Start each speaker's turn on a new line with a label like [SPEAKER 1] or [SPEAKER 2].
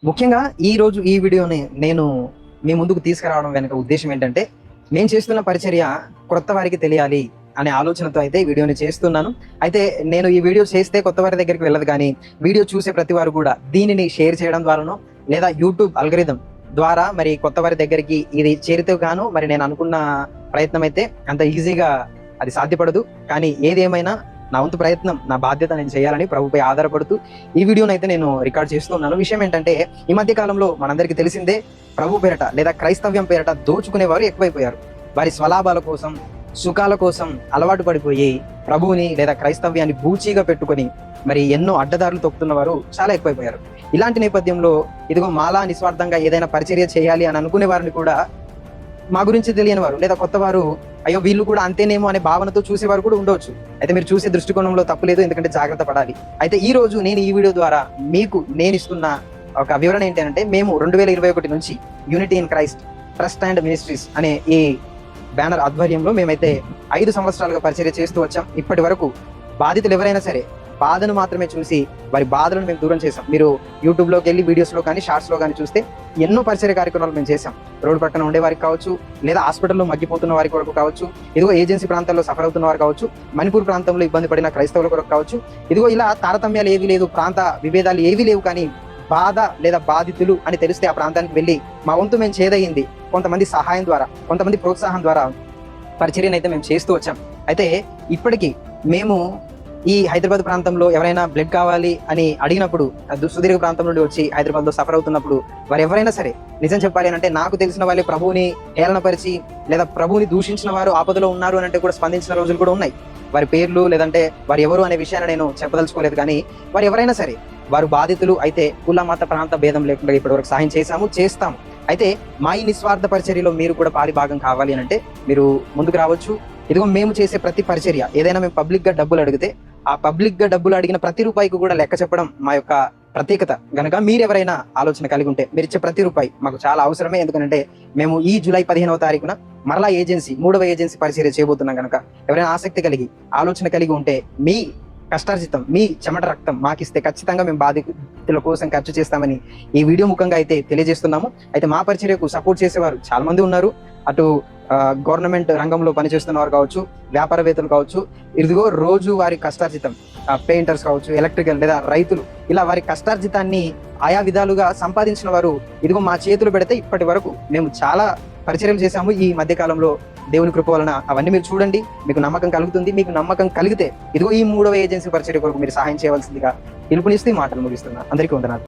[SPEAKER 1] ముఖ్యంగా ఈరోజు ఈ వీడియోని నేను మీ ముందుకు తీసుకురావడం వెనుక ఉద్దేశం ఏంటంటే, నేను చేస్తున్న పరిచర్య కొత్త వారికి తెలియాలి అనే ఆలోచనతో అయితే ఈ వీడియోని చేస్తున్నాను. అయితే నేను ఈ వీడియో చేస్తే కొత్త వారి దగ్గరికి వెళ్ళదు, కానీ వీడియో చూసే ప్రతి వారు కూడా దీనిని షేర్ చేయడం ద్వారానో లేదా యూట్యూబ్ అల్గరిథం ద్వారా మరి కొత్త వారి దగ్గరికి ఇది చేరితే గాను మరి నేను అనుకున్న ప్రయత్నం అయితే అంత ఈజీగా అది సాధ్యపడదు. కానీ ఏదేమైనా నా వంతు ప్రయత్నం, నా బాధ్యత నేను చేయాలని ప్రభుపై ఆధారపడుతూ ఈ వీడియోని అయితే నేను రికార్డ్ చేస్తున్నాను. విషయం ఏంటంటే, ఈ మధ్య కాలంలో మనందరికీ తెలిసిందే, ప్రభు పేరట లేదా క్రైస్తవ్యం పేరట దోచుకునేవారు ఎక్కువైపోయారు. వారి స్వలాభాల కోసం, సుఖాల కోసం అలవాటు పడిపోయి ప్రభువుని లేదా క్రైస్తవ్యాన్ని బూచీగా పెట్టుకొని మరి ఎన్నో అడ్డదారులు తొక్కుతున్న వారు చాలా ఎక్కువైపోయారు. ఇలాంటి నేపథ్యంలో ఇదిగో మాలా నిస్వార్థంగా ఏదైనా పరిచర్య చేయాలి అని అనుకునే వారిని కూడా మా గురించి తెలియని వారు లేదా కొత్త వారు అయ్యో వీళ్ళు కూడా అంతేనేమో అనే భావనతో చూసేవారు కూడా ఉండవచ్చు. అయితే మీరు చూసే దృష్టికోణంలో తప్పులేదు, ఎందుకంటే జాగ్రత్త పడాలి. అయితే ఈ రోజు నేను ఈ వీడియో ద్వారా మీకు నేను ఇస్తున్న ఒక వివరణ ఏంటంటే, మేము 2021 నుంచి unity in Christ trust and ministries అనే ఈ బ్యానర్ ఆధ్వర్యంలో మేమైతే 5 సంవత్సరాలుగా పరిచర్య చేస్తూ వచ్చాం. ఇప్పటి వరకు బాధితులు ఎవరైనా సరే బాధను మాత్రమే చూసి వారి బాధలను మేము దూరం చేసాం. మీరు యూట్యూబ్లోకి వెళ్ళి వీడియోస్లో కానీ షార్ట్స్లో కానీ చూస్తే ఎన్నో పరిచర్య కార్యక్రమాలు మేము చేసాం. రోడ్డు పక్కన ఉండే వారికి కావచ్చు, లేదా హాస్పిటల్లో మగ్గిపోతున్న వారి కొరకు కావచ్చు, ఇదిగో ఏజెన్సీ ప్రాంతాల్లో సఫర్ అవుతున్న వారు కావచ్చు, మణిపూర్ ప్రాంతంలో ఇబ్బంది పడిన క్రైస్తవుల కొరకు కావచ్చు, ఇదిగో ఇలా తారతమ్యాలు ఏవీ లేదు, ప్రాంత విభేదాలు ఏవీ లేవు. కానీ బాధ లేదా బాధితులు అని తెలిస్తే ఆ ప్రాంతానికి వెళ్ళి మా వంతు మేము చేదయింది కొంతమంది సహాయం ద్వారా, కొంతమంది ప్రోత్సాహం ద్వారా పరిచర్యను అయితే మేము చేస్తూ వచ్చాం. అయితే ఇప్పటికీ మేము ఈ హైదరాబాద్ ప్రాంతంలో ఎవరైనా బ్లడ్ కావాలి అని అడిగినప్పుడు, సుదీర్ఘ ప్రాంతం నుండి వచ్చి హైదరాబాద్లో సఫర్ అవుతున్నప్పుడు వారు ఎవరైనా సరే నిజం చెప్పాలి అని అంటే, నాకు తెలిసిన వాళ్ళే ప్రభువుని హేళనపరిచి లేదా ప్రభువుని దూషించిన వారు ఆపదలో ఉన్నారు అని అంటే కూడా స్పందించిన రోజులు కూడా ఉన్నాయి. వారి పేర్లు లేదంటే వారు ఎవరు అనే విషయాన్ని నేను చెప్పదలుచుకోలేదు. కానీ వారు ఎవరైనా సరే వారు బాధితులు అయితే కుల మత ప్రాంత భేదం లేకుండా ఇప్పటివరకు సహాయం చేశాము, చేస్తాము. అయితే మా ఈ నిస్వార్థ పరిచర్యలో మీరు కూడా పాలి భాగం కావాలి అని అంటే మీరు ముందుకు రావచ్చు. ఇదిగో మేము చేసే ప్రతి పరిచర్య ఏదైనా మేము పబ్లిక్ గా డబ్బులు అడిగితే ఆ పబ్లిక్ గా డబ్బులు అడిగిన ప్రతి రూపాయికి కూడా లెక్క చెప్పడం మా యొక్క ప్రత్యేకత. గనక మీరు ఎవరైనా ఆలోచన కలిగి ఉంటే మీరు ఇచ్చే ప్రతి రూపాయి మాకు చాలా అవసరమే. ఎందుకంటే మేము ఈ జూలై 15వ తారీఖున మరలా ఏజెన్సీ 3వ ఏజెన్సీ పరిచర్య చేయబోతున్నాం. కనుక ఎవరైనా ఆసక్తి కలిగి ఆలోచన కలిగి ఉంటే మీ కష్టార్జితం, మీ చెమట రక్తం మాకిస్తే ఖచ్చితంగా మేము బాధితుల కోసం ఖర్చు చేస్తామని ఈ వీడియో ముఖంగా అయితే తెలియజేస్తున్నాము. అయితే మా పరిచర్యకు సపోర్ట్ చేసేవారు చాలా మంది ఉన్నారు. అటు గవర్నమెంట్ రంగంలో పనిచేస్తున్న వారు కావచ్చు, వ్యాపారవేత్తలు కావచ్చు, ఇదిగో రోజు వారి కష్టార్జితం, పెయింటర్స్ కావచ్చు, ఎలక్ట్రికల్ లేదా రైతులు, ఇలా వారి కష్టార్జితాన్ని ఆయా విధాలుగా సంపాదించిన వారు ఇదిగో మా చేతులు పెడితే ఇప్పటి వరకు మేము చాలా పరిచర్యలు చేశాము. ఈ మధ్యకాలంలో దేవుని కృప వలన అవన్నీ మీరు చూడండి, మీకు నమ్మకం కలుగుతుంది. మీకు నమ్మకం కలిగితే ఇదిగో ఈ 3వ ఏజెన్సీ పరిచర్య కొరకు మీరు సహాయం చేయవలసిందిగా పిలుపునిస్తూ ఈ మాటలు ముగిస్తున్నా. అందరికీ వందనాలు.